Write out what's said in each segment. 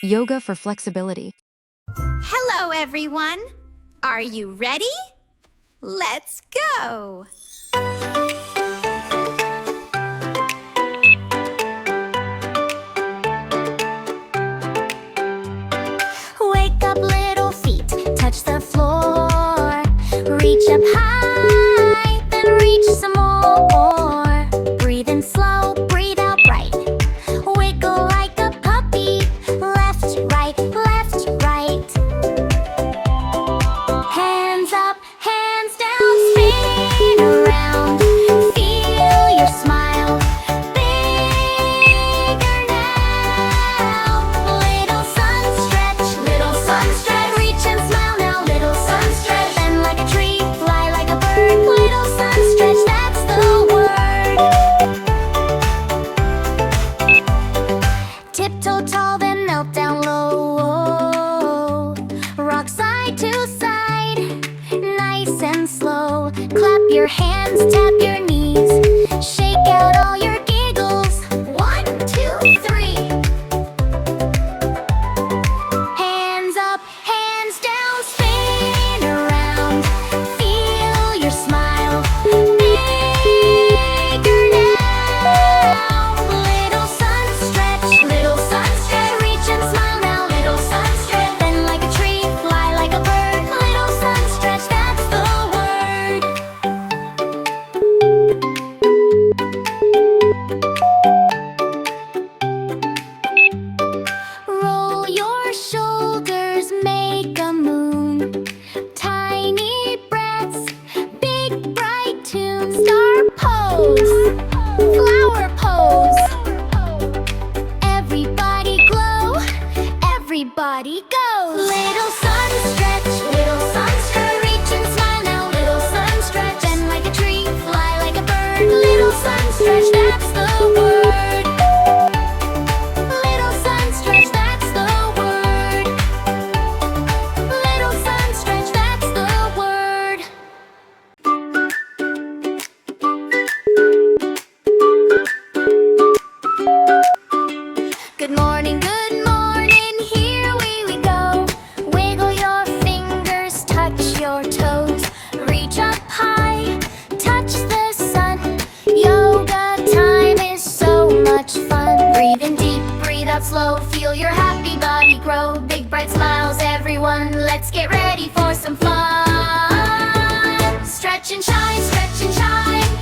Yoga for flexibility. Hello, everyone. Are you ready? Let's go. Wake up, little feet, touch the floor. Reach up high, then reach some more. Breathe in slow, breathe out bright. Wiggle like a puppy, left, right, left, right. Hands up, hands down, spin around. Feel your smile bigger now. Little sun stretch, reach and smile now. Little sun stretch, bend like a tree, fly like a bird. Little sun stretch, that's the word. Tiptoe tall, then melt down low. Rock side to side, nice and slow. Clap your hands, tap your knees. Shake out all your giggles. 1, 2, 3. Hands up, hands down, spin around. Feel your smile bigger now. Little sun stretch, reach and smile now. Little sun stretch, bend like a tree, fly like a bird. Little sun stretch, that's the word. Roll your shoulders, make a moon. Tiny breaths, big bright tunes. Star pose, flower pose. Everybody glow, everybody go. Little sun stretch, reach and smile now. Little sun stretch, bend like a tree, fly like a bird. Little sun stretch, that's the word. Little sun stretch, that's the word. Little sun stretch, that's the word. Good morning, here we go. Wiggle your fingers, touch your toes. Reach up high, touch the sun. Yoga time is so much fun. Breathe in deep, breathe out slow. Feel your happy body grow. Big bright smiles, everyone. Let's get ready for some fun. Stretch and shine,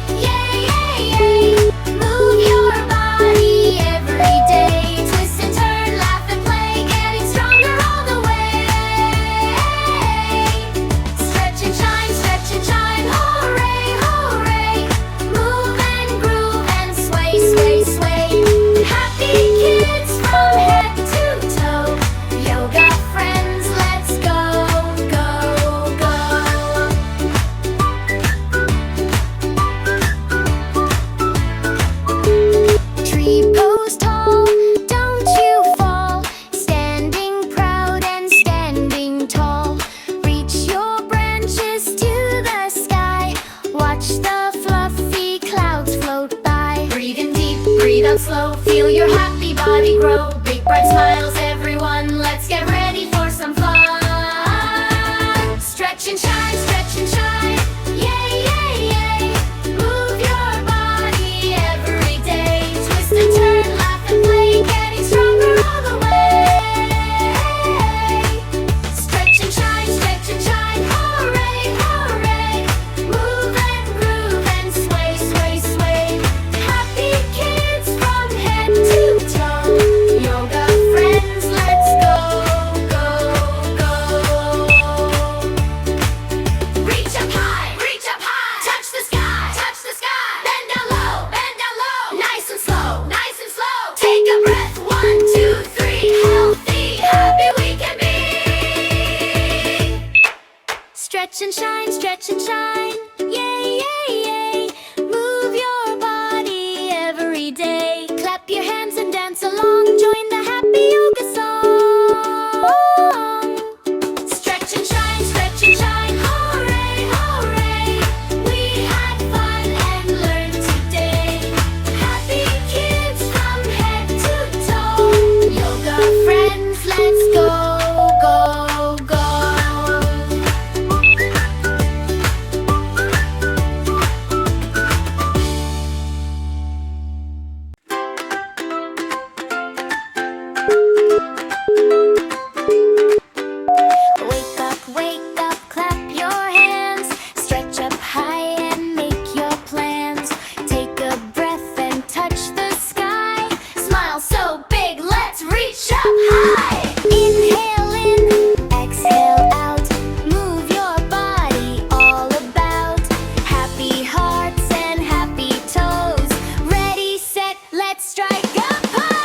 yay, yay, yay. Move your body every day. Twist and turn, laugh and play, getting stronger all the way. Stretch and shine, hooray, hooray. Move and groove and sway, sway, sway. Happy kids from head to toe. Yoga friends, let's go, go, go. Tree pose tall, don't you fall. Standing proud and standing tall. Reach your branches to the sky. Watch the fluffy clouds float by. Breathe in deep, breathe out slow. Feel your happy body grow. Big bright smiles, everyone. Let's get ready for some fun. Stretch and shine, yay, yay, yay. Move your body every day. Twist and turn, laugh and play, getting stronger all the way. Stretch and shine, hooray, hooray. Move and groove and sway, sway, sway. Happy kids from head to toe. Yoga friends, let's go, go, go. Reach up high, touch the sky, bend down low, nice and slow, take a breath, 1, 2, 3, healthy, happy we can be. Stretch and shine, yay, yay, yay. Move your body every day. Clap your hands and dance along, join the happy yoga song. Stretch and shine, hooray, hooray. We had fun and learned today. Happy kids from head to toe. Yoga friends, like a